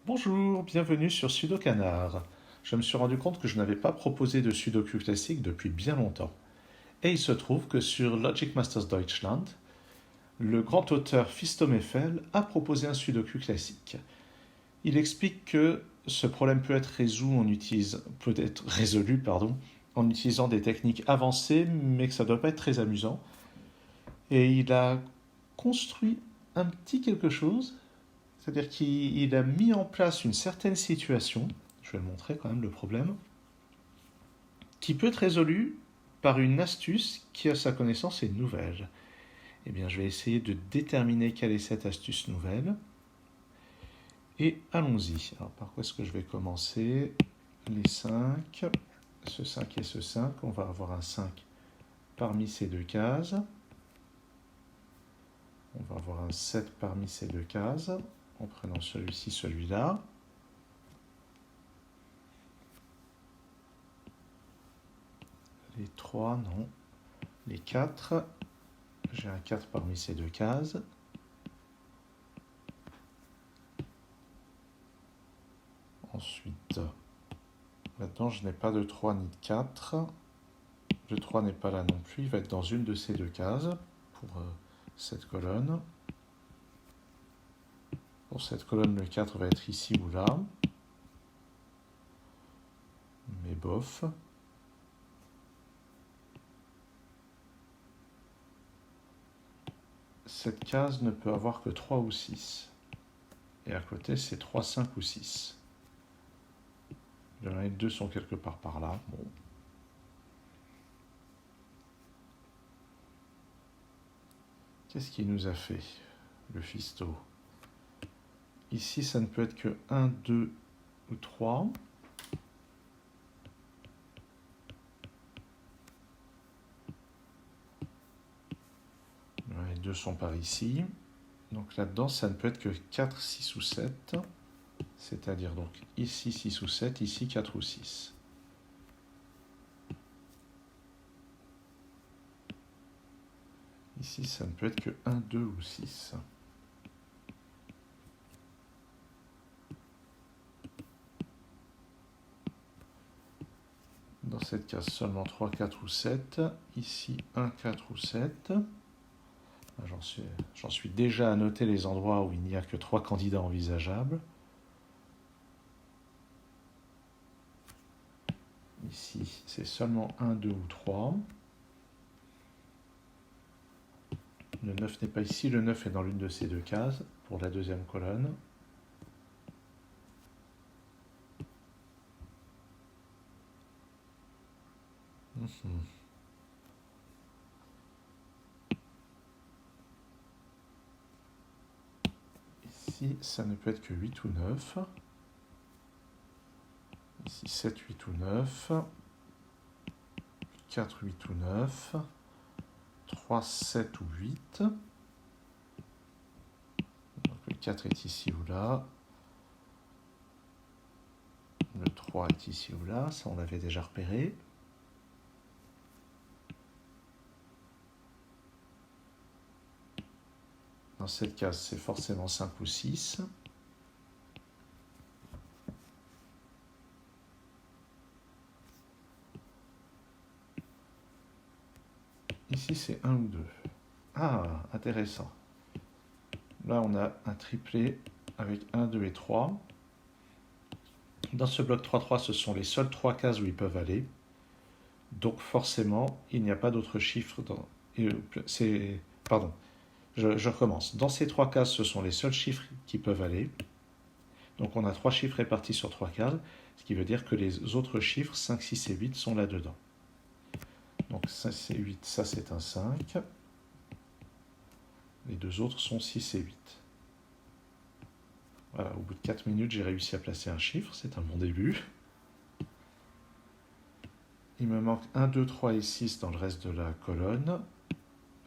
Bonjour, bienvenue sur Sudokanar. Je me suis rendu compte que je n'avais pas proposé de Sudoku classique depuis bien longtemps. Et il se trouve que sur Logic Masters Deutschland, le grand auteur Fiston Eiffel a proposé un Sudoku classique. Il explique que ce problème peut être résolu, en utilisant des techniques avancées, mais que ça ne doit pas être très amusant. Et il a construit un petit quelque chose. C'est-à-dire qu'il a mis en place une certaine situation, je vais le montrer quand même le problème, qui peut être résolue par une astuce qui, à sa connaissance, est nouvelle. Eh bien, je vais essayer de déterminer quelle est cette astuce nouvelle. Et allons-y. Alors, par quoi est-ce que je vais commencer? Les 5, ce 5 et ce 5. On va avoir un 5 parmi ces deux cases. On va avoir un 7 parmi ces deux cases, en prenant celui-ci, celui-là. Les 3, non. Les 4, j'ai un 4 parmi ces deux cases. Ensuite, maintenant je n'ai pas de 3 ni de 4. Le 3 n'est pas là non plus, il va être dans une de ces deux cases pour cette colonne. Pour cette colonne, le 4 va être ici ou là. Mais bof. Cette case ne peut avoir que 3 ou 6. Et à côté, c'est 3, 5 ou 6. Les deux sont quelque part par là. Bon. Qu'est-ce qu'il nous a fait, le Fisto? Ici, ça ne peut être que 1, 2 ou 3. Les deux sont par ici. Donc là-dedans, ça ne peut être que 4, 6 ou 7. C'est-à-dire donc ici 6 ou 7, ici 4 ou 6. Ici, ça ne peut être que 1, 2 ou 6. Dans cette case, seulement 3, 4 ou 7. Ici, 1, 4 ou 7. J'en suis déjà à noter les endroits où il n'y a que 3 candidats envisageables. Ici, c'est seulement 1, 2 ou 3. Le 9 n'est pas ici, le 9 est dans l'une de ces deux cases pour la deuxième colonne. Ici, ça ne peut être que 8 ou 9. Ici, 7, 8 ou 9. 4, 8 ou 9. 3, 7 ou 8. Donc le 4 est ici ou là. Le 3 est ici ou là, ça on l'avait déjà repéré. Dans cette case, c'est forcément 5 ou 6. Ici, c'est 1 ou 2. Ah, intéressant. Là, on a un triplet avec 1, 2 et 3. Dans ce bloc 3-3, ce sont les seules 3 cases où ils peuvent aller. Donc forcément, il n'y a pas d'autres chiffres. Pardon, je recommence. Dans ces 3 cases, ce sont les seuls chiffres qui peuvent aller. Donc on a 3 chiffres répartis sur 3 cases, ce qui veut dire que les autres chiffres, 5, 6 et 8, sont là-dedans. Donc 5 et 8, ça c'est un 5. Les deux autres sont 6 et 8. Voilà, au bout de 4 minutes, j'ai réussi à placer un chiffre, c'est un bon début. Il me manque 1, 2, 3 et 6 dans le reste de la colonne.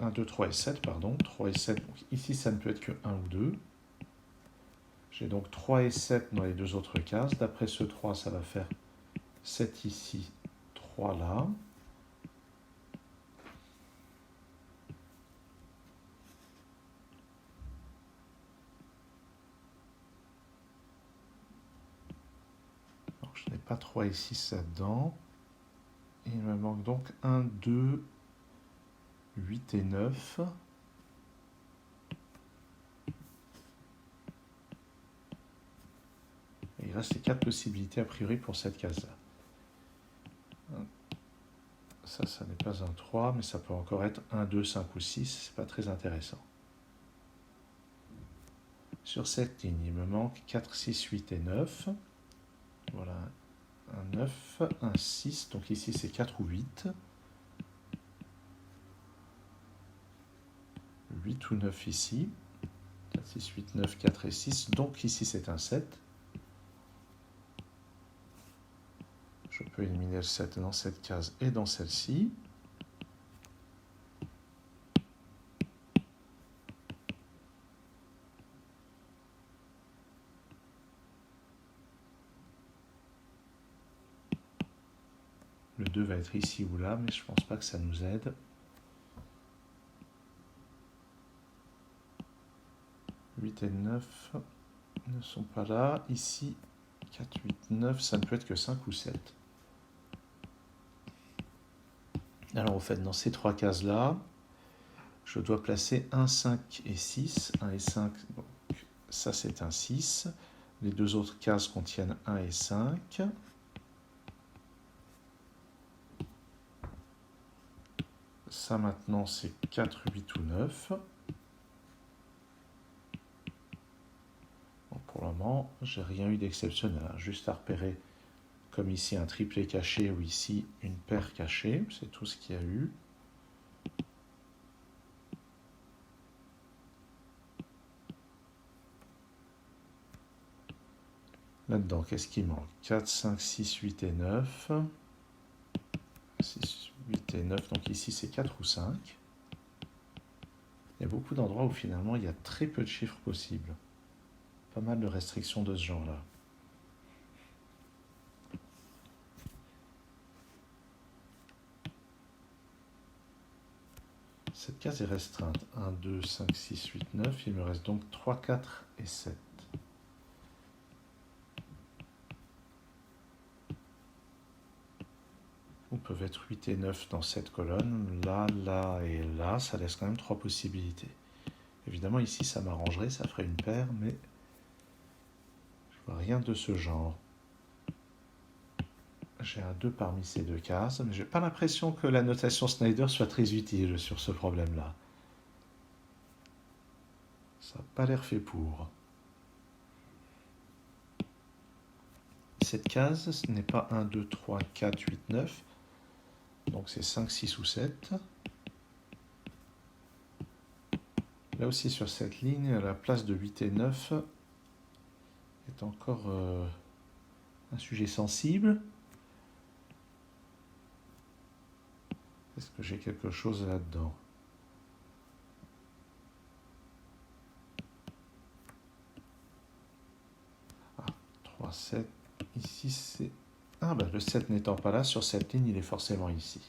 1, 2, 3 et 7, pardon. 3 et 7, donc ici ça ne peut être que 1 ou 2. J'ai donc 3 et 7 dans les deux autres cases. D'après ce 3, ça va faire 7 ici, 3 là. je n'ai pas 3 et 6 là-dedans. Il me manque donc 1, 2, 8 et 9. Et il reste les 4 possibilités a priori pour cette case-là. Ça n'est pas un 3, mais ça peut encore être 1, 2, 5 ou 6. C'est pas très intéressant. Sur cette ligne, il me manque 4, 6, 8 et 9. Voilà, un 9, un 6. Donc ici, c'est 4 ou 8. 8 ou 9 ici. 4, 6, 8, 9, 4 et 6. Donc ici, c'est un 7. Je peux éliminer le 7 dans cette case et dans celle-ci. Le 2 va être ici ou là, mais je ne pense pas que ça nous aide. « 8 et 9 ne sont pas là. Ici, 4, 8, 9, ça ne peut être que 5 ou 7. Alors, au fait, dans ces 3 cases-là, je dois placer 1, 5 et 6. 1 et 5, donc ça c'est un 6. Les deux autres cases contiennent 1 et 5. Ça maintenant c'est 4, 8 ou 9. Bon, pour le moment, j'ai rien eu d'exceptionnel. Juste à repérer, comme ici un triplet caché ou ici une paire cachée. C'est tout ce qu'il y a eu. Là-dedans, qu'est-ce qui manque? 4, 5, 6, 8 et 9. 6, 8 et 9, donc ici c'est 4 ou 5. Il y a beaucoup d'endroits où finalement il y a très peu de chiffres possibles. Pas mal de restrictions de ce genre-là. Cette case est restreinte. 1, 2, 5, 6, 8, 9. Il me reste donc 3, 4 et 7. Ou peuvent être 8 et 9 dans cette colonne. Là, là et là, ça laisse quand même 3 possibilités. Évidemment, ici, ça m'arrangerait, ça ferait une paire, mais je vois rien de ce genre. J'ai un 2 parmi ces deux cases, mais j'ai pas l'impression que la notation Snyder soit très utile sur ce problème-là. Ça n'a pas l'air fait pour. Cette case, ce n'est pas 1, 2, 3, 4, 8, 9. Donc c'est 5, 6 ou 7. Là aussi sur cette ligne, la place de 8 et 9 est encore un sujet sensible. Est-ce que j'ai quelque chose là-dedans? Ah, 3, 7. Ici c'est... Ah ben le 7 n'étant pas là, sur cette ligne il est forcément ici.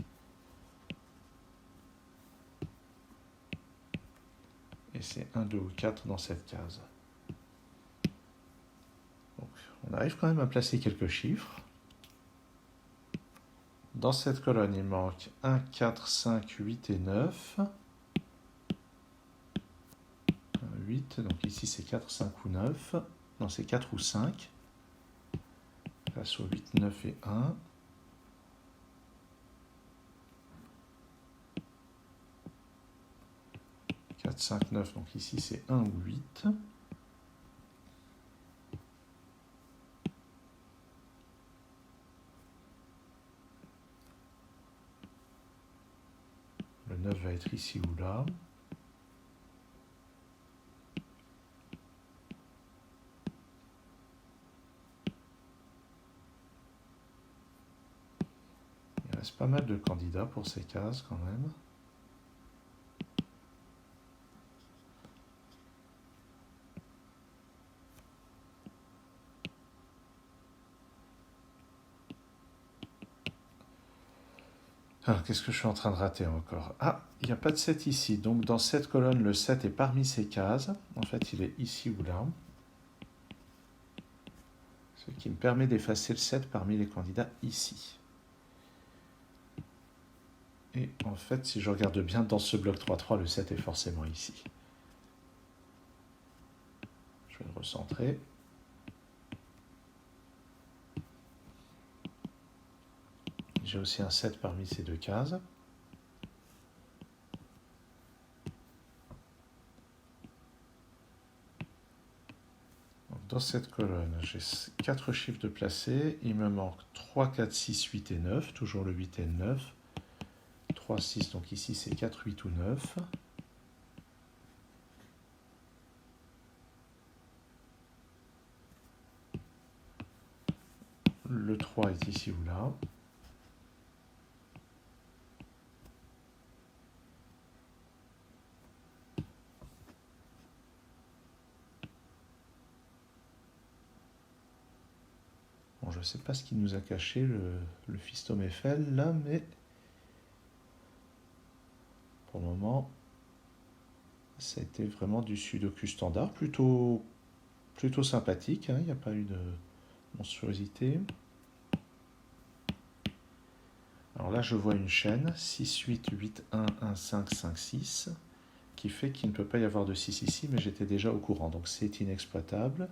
Et c'est 1, 2 ou 4 dans cette case. Donc on arrive quand même à placer quelques chiffres. Dans cette colonne, il manque 1, 4, 5, 8 et 9. 8, donc ici c'est 4, 5 ou 9. Non, c'est 4 ou 5. Place au 8, 9 et 1. « 4, 5, 9, donc ici c'est 1 ou 8. Le 9 va être ici ou là. Il reste pas mal de candidats pour ces cases quand même. Alors, qu'est-ce que je suis en train de rater encore? Ah, il n'y a pas de 7 ici. Donc, dans cette colonne, le 7 est parmi ces cases. En fait, il est ici ou là. Ce qui me permet d'effacer le 7 parmi les candidats ici. Et en fait, si je regarde bien dans ce bloc 3-3, le 7 est forcément ici. Je vais le recentrer. J'ai aussi un 7 parmi ces deux cases. Donc dans cette colonne, j'ai 4 chiffres de placés. Il me manque 3, 4, 6, 8 et 9. Toujours le 8 et le 9. 3, 6, donc ici c'est 4, 8 ou 9. Le 3 est ici ou là. Bon, je ne sais pas ce qui nous a caché le fiston Eiffel là, mais pour le moment, ça a été vraiment du sudoku standard, plutôt sympathique, hein, il n'y a pas eu de monstruosité. Alors là, je vois une chaîne 6, 8, 8, 1, 1, 5, 5, 6, qui fait qu'il ne peut pas y avoir de 6 ici, mais j'étais déjà au courant, donc c'est inexploitable.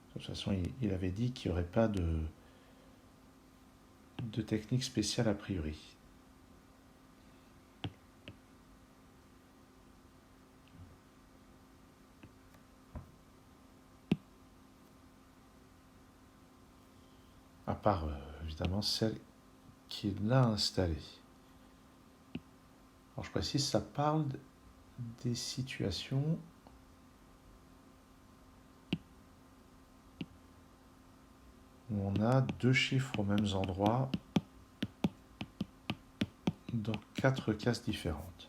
De toute façon, il avait dit qu'il n'y aurait pas de technique spéciale a priori. À part, évidemment, celle qui l'a installée. Alors je précise, ça parle des situations où on a deux chiffres aux mêmes endroits dans 4 cases différentes.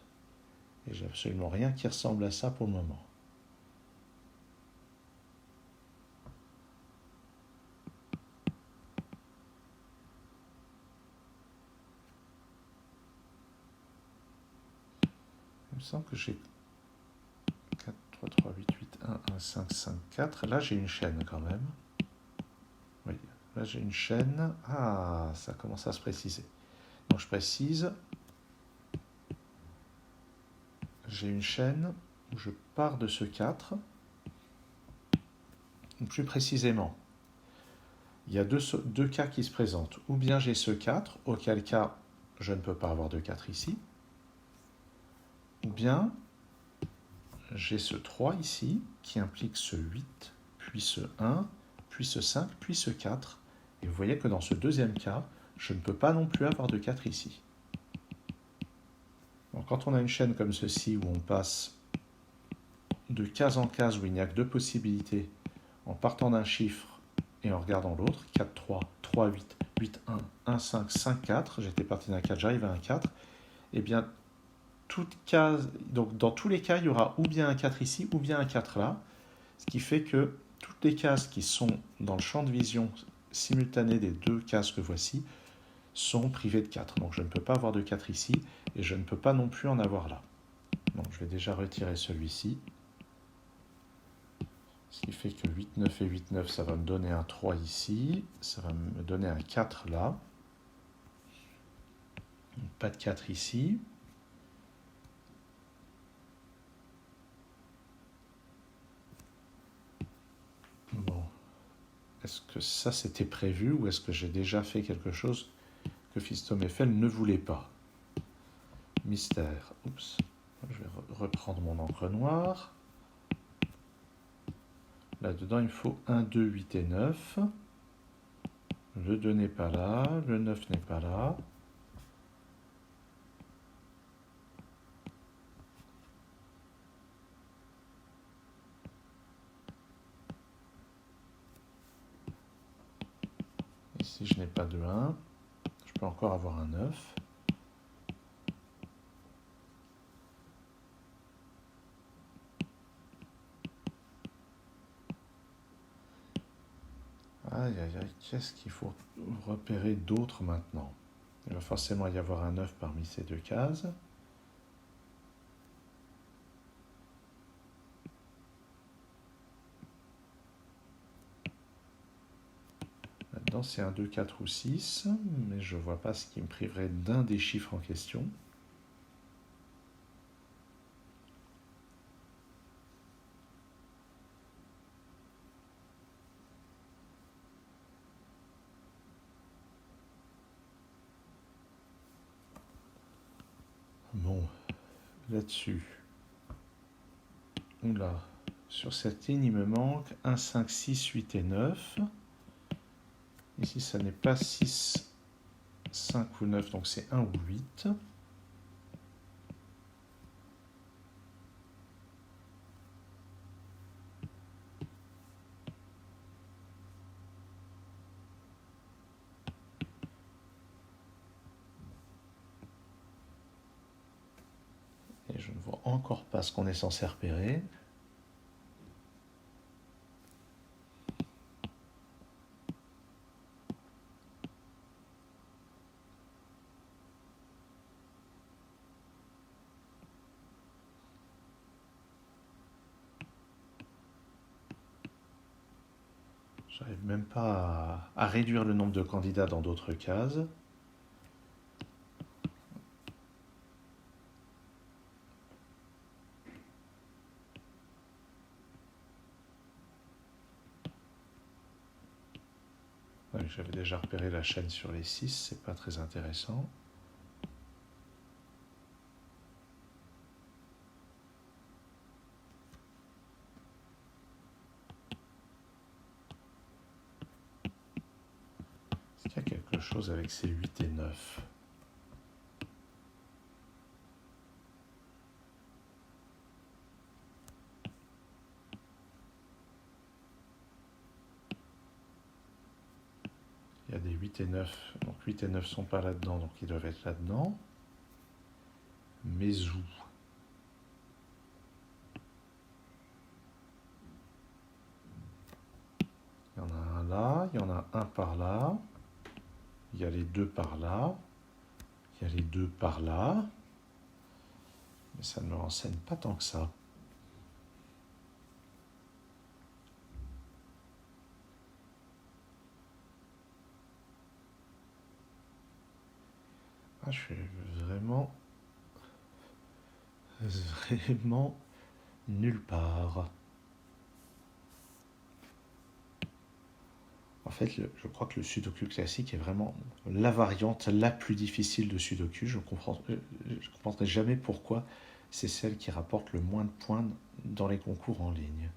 Et j'ai absolument rien qui ressemble à ça pour le moment. Il me semble que j'ai 4, 3, 3, 8, 8, 1, 1, 5, 5, 4. Là, j'ai une chaîne quand même. Oui, là, j'ai une chaîne. Ah, ça commence à se préciser. Donc, je précise. J'ai une chaîne où je pars de ce 4. Plus précisément, il y a deux cas qui se présentent. Ou bien j'ai ce 4, auquel cas je ne peux pas avoir de 4 ici. Ou bien j'ai ce 3 ici, qui implique ce 8, puis ce 1, puis ce 5, puis ce 4. Et vous voyez que dans ce deuxième cas, je ne peux pas non plus avoir de 4 ici. Donc quand on a une chaîne comme ceci, où on passe de case en case, où il n'y a que deux possibilités, en partant d'un chiffre et en regardant l'autre, 4, 3, 3, 8, 8, 1, 1, 5, 5, 4, j'étais parti d'un 4, j'arrive à un 4, et bien, toute case, donc dans tous les cas, il y aura ou bien un 4 ici, ou bien un 4 là, ce qui fait que toutes les cases qui sont dans le champ de vision simultané des deux cases que voici sont privées de 4. Donc je ne peux pas avoir de 4 ici, et je ne peux pas non plus en avoir là. Donc je vais déjà retirer celui-ci. Ce qui fait que 8, 9 et 8, 9, ça va me donner un 3 ici. Ça va me donner un 4 là. Pas de 4 ici. Bon. Est-ce que ça c'était prévu ou est-ce que j'ai déjà fait quelque chose que fiston Eiffel ne voulait pas? Mystère. Oups. Je vais reprendre mon encre noire. Là-dedans, il me faut 1, 2, 8 et 9. Le 2 n'est pas là. Le 9 n'est pas là. Ici, je n'ai pas de 1. Je peux encore avoir un 9. Aïe, aïe, aïe, qu'est-ce qu'il faut repérer d'autre maintenant? Il va forcément y avoir un 9 parmi ces deux cases. Maintenant, c'est un 2, 4 ou 6, mais je ne vois pas ce qui me priverait d'un des chiffres en question. Bon, là-dessus. Oula, sur cette ligne, il me manque 1, 5, 6, 8 et 9. Ici, ça n'est pas 6, 5 ou 9, donc c'est 1 ou 8. Et je ne vois encore pas ce qu'on est censé repérer. J'arrive même pas à réduire le nombre de candidats dans d'autres cases. Ouais, j'avais déjà repéré la chaîne sur les 6, c'est pas très intéressant. Est-ce qu'il y a quelque chose avec ces 8 et 9? Il y a des 8 et 9, donc 8 et 9 sont pas là-dedans, donc ils doivent être là-dedans. Mais où? Il y en a un là, il y en a un par là, il y a les deux par là, il y a les deux par là, mais ça ne me renseigne pas tant que ça. Ah, je suis vraiment nulle part. En fait, je crois que le Sudoku classique est vraiment la variante la plus difficile de Sudoku. Je comprendrai jamais pourquoi c'est celle qui rapporte le moins de points dans les concours en ligne.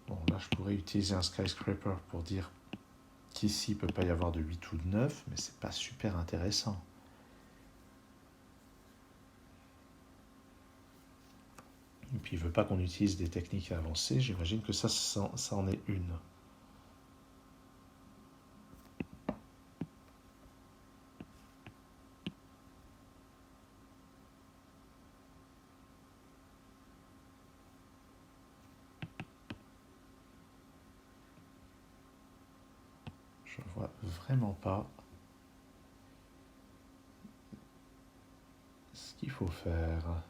Bon, là, je pourrais utiliser un skyscraper pour dire qu'ici, il ne peut pas y avoir de 8 ou de 9, mais c'est pas super intéressant. Et puis, il ne veut pas qu'on utilise des techniques avancées. J'imagine que ça en est une. Je ne vois vraiment pas ce qu'il faut faire.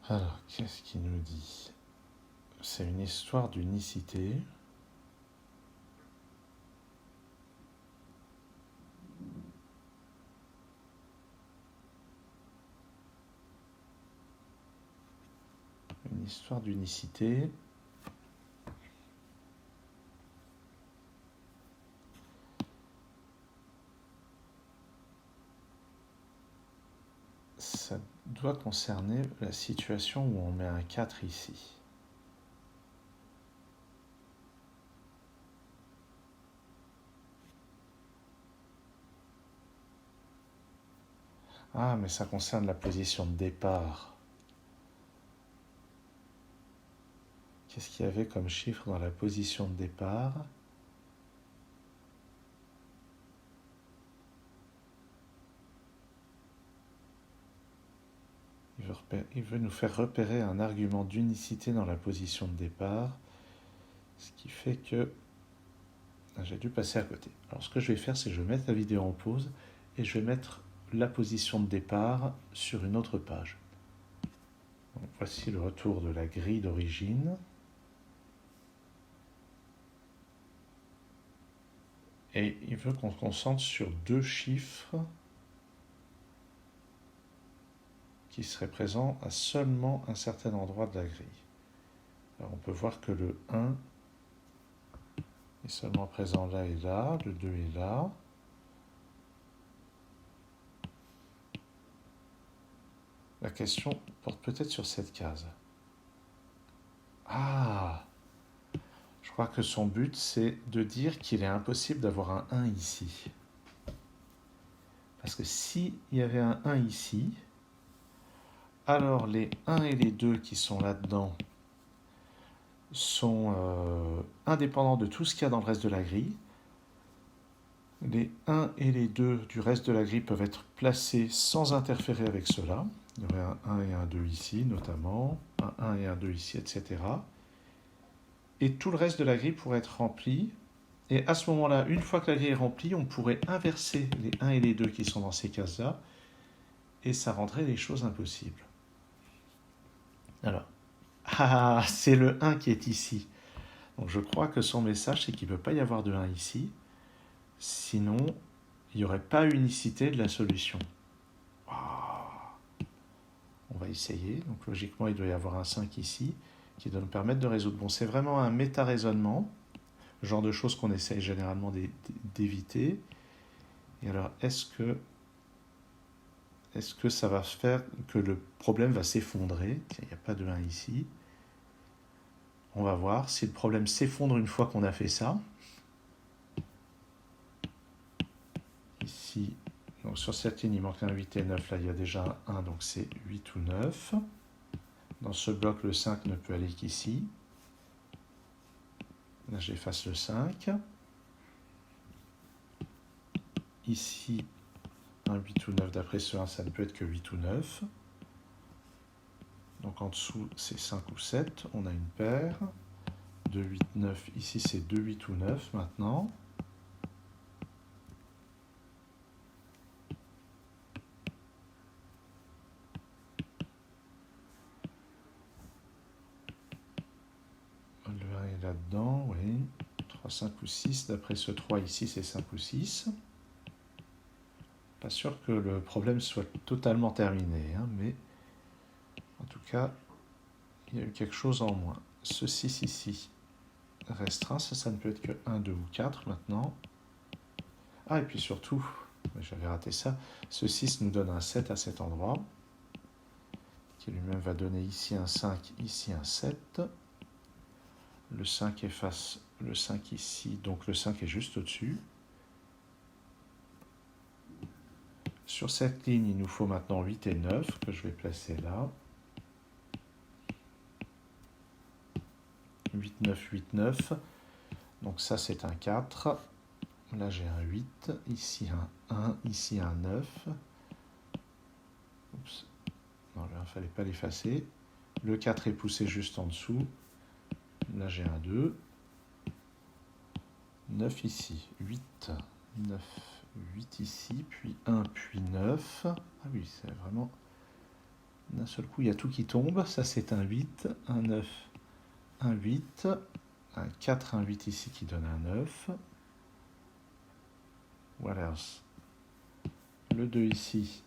Alors, qu'est-ce qu'il nous dit? C'est une histoire d'unicité. Une histoire d'unicité. Ça doit concerner la situation où on met un 4 ici. Ah, mais ça concerne la position de départ. Qu'est-ce qu'il y avait comme chiffre dans la position de départ? Il veut nous faire repérer un argument d'unicité dans la position de départ, ce qui fait que j'ai dû passer à côté. Alors ce que je vais faire, c'est que je vais mettre la vidéo en pause et je vais mettre la position de départ sur une autre page. Donc, voici le retour de la grille d'origine. Et il veut qu'on se concentre sur deux chiffres qui seraient présents à seulement un certain endroit de la grille. Alors on peut voir que le 1 est seulement présent là et là, le 2 est là. La question porte peut-être sur cette case. Ah! Je crois que son but, c'est de dire qu'il est impossible d'avoir un 1 ici. Parce que s'il y avait un 1 ici, alors les 1 et les 2 qui sont là-dedans sont indépendants de tout ce qu'il y a dans le reste de la grille. Les 1 et les 2 du reste de la grille peuvent être placés sans interférer avec cela. Il y aurait un 1 et un 2 ici, notamment, un 1 et un 2 ici, etc. Et tout le reste de la grille pourrait être rempli. Et à ce moment-là, une fois que la grille est remplie, on pourrait inverser les 1 et les 2 qui sont dans ces cases-là, et ça rendrait les choses impossibles. Alors, c'est le 1 qui est ici. Donc je crois que son message, c'est qu'il ne peut pas y avoir de 1 ici, sinon il n'y aurait pas unicité de la solution. On va essayer. Donc logiquement, il doit y avoir un 5 ici, qui doit nous permettre de résoudre. Bon, c'est vraiment un méta-raisonnement, le genre de choses qu'on essaye généralement d'éviter. Et alors, est-ce que ça va faire que le problème va s'effondrer? Il n'y a pas de 1 ici. On va voir si le problème s'effondre une fois qu'on a fait ça. Ici, donc sur cette ligne, il manque un 8 et 9. Là, il y a déjà un 1, donc c'est 8 ou 9. Dans ce bloc, le 5 ne peut aller qu'ici. Là, j'efface le 5. Ici, un 8 ou 9, d'après ce 1, ça ne peut être que 8 ou 9. Donc en dessous, c'est 5 ou 7. On a une paire. 2, 8, 9. Ici, c'est 2, 8 ou 9 maintenant. Le 1 est là-dedans, oui. 3, 5 ou 6. D'après ce 3 ici, c'est 5 ou 6. Pas sûr que le problème soit totalement terminé, hein, mais en tout cas, il y a eu quelque chose en moins. Ce 6 ici restreint, ça ne peut être que 1, 2 ou 4 maintenant. Ah, et puis surtout, j'avais raté ça, ce 6 nous donne un 7 à cet endroit, qui lui-même va donner ici un 5, ici un 7. Le 5 efface le 5 ici, donc le 5 est juste au-dessus. Sur cette ligne, il nous faut maintenant 8 et 9, que je vais placer là. 8, 9, 8, 9. Donc ça, c'est un 4. Là, j'ai un 8. Ici, un 1. Ici, un 9. Oups. Non, là, il ne fallait pas l'effacer. Le 4 est poussé juste en dessous. Là, j'ai un 2. 9 ici. 8, 9, 8 ici. Puis 1, puis 9. Ah oui, c'est vraiment... D'un seul coup, il y a tout qui tombe. Ça, c'est un 8, un 9, un 8. Un 4, un 8 ici qui donne un 9. Voilà. Le 2 ici,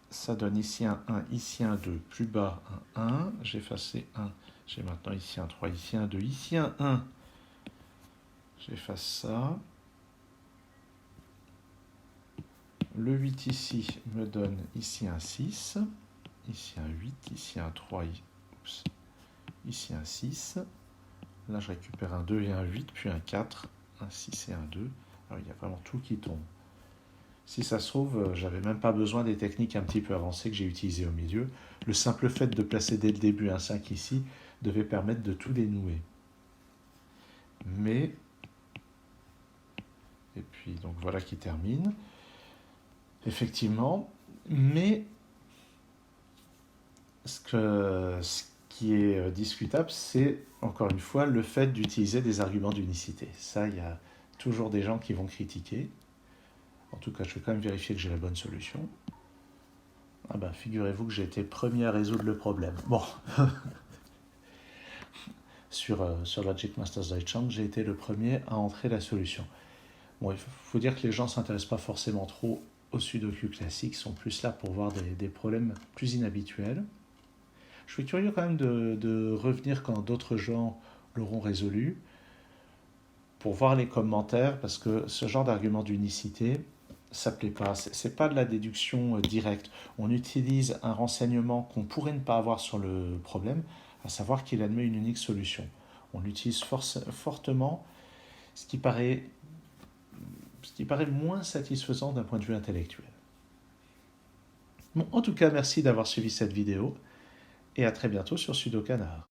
ça donne ici un 1, ici un 2, plus bas un 1. J'ai effacé 1. J'ai maintenant ici un 3, ici un 2, ici un 1. J'efface ça. Le 8 ici me donne ici un 6. ici un 8, ici un 3, ici un 6. Là, je récupère un 2 et un 8, puis un 4, un 6 et un 2. Alors, il y a vraiment tout qui tombe. Si ça se trouve, j'avais même pas besoin des techniques un petit peu avancées que j'ai utilisées au milieu. Le simple fait de placer dès le début un 5 ici devait permettre de tout dénouer. Mais, et puis donc voilà qui termine. Effectivement, mais ce qui est discutable, c'est encore une fois le fait d'utiliser des arguments d'unicité. Ça, il y a toujours des gens qui vont critiquer. En tout cas, je vais quand même vérifier que j'ai la bonne solution. Ah ben, figurez-vous que j'ai été le premier à résoudre le problème. Bon, sur Logic Masters Deutschland, j'ai été le premier à entrer la solution. Bon, il faut dire que les gens ne s'intéressent pas forcément trop au sudoku classique, ils sont plus là pour voir des problèmes plus inhabituels. Je suis curieux quand même de revenir quand d'autres gens l'auront résolu, pour voir les commentaires, parce que ce genre d'argument d'unicité, ça ne plaît pas. Ce n'est pas de la déduction directe. On utilise un renseignement qu'on pourrait ne pas avoir sur le problème, à savoir qu'il admet une unique solution. On l'utilise fortement, ce qui paraît moins satisfaisant d'un point de vue intellectuel. Bon, en tout cas, merci d'avoir suivi cette vidéo, et à très bientôt sur Sudokanar.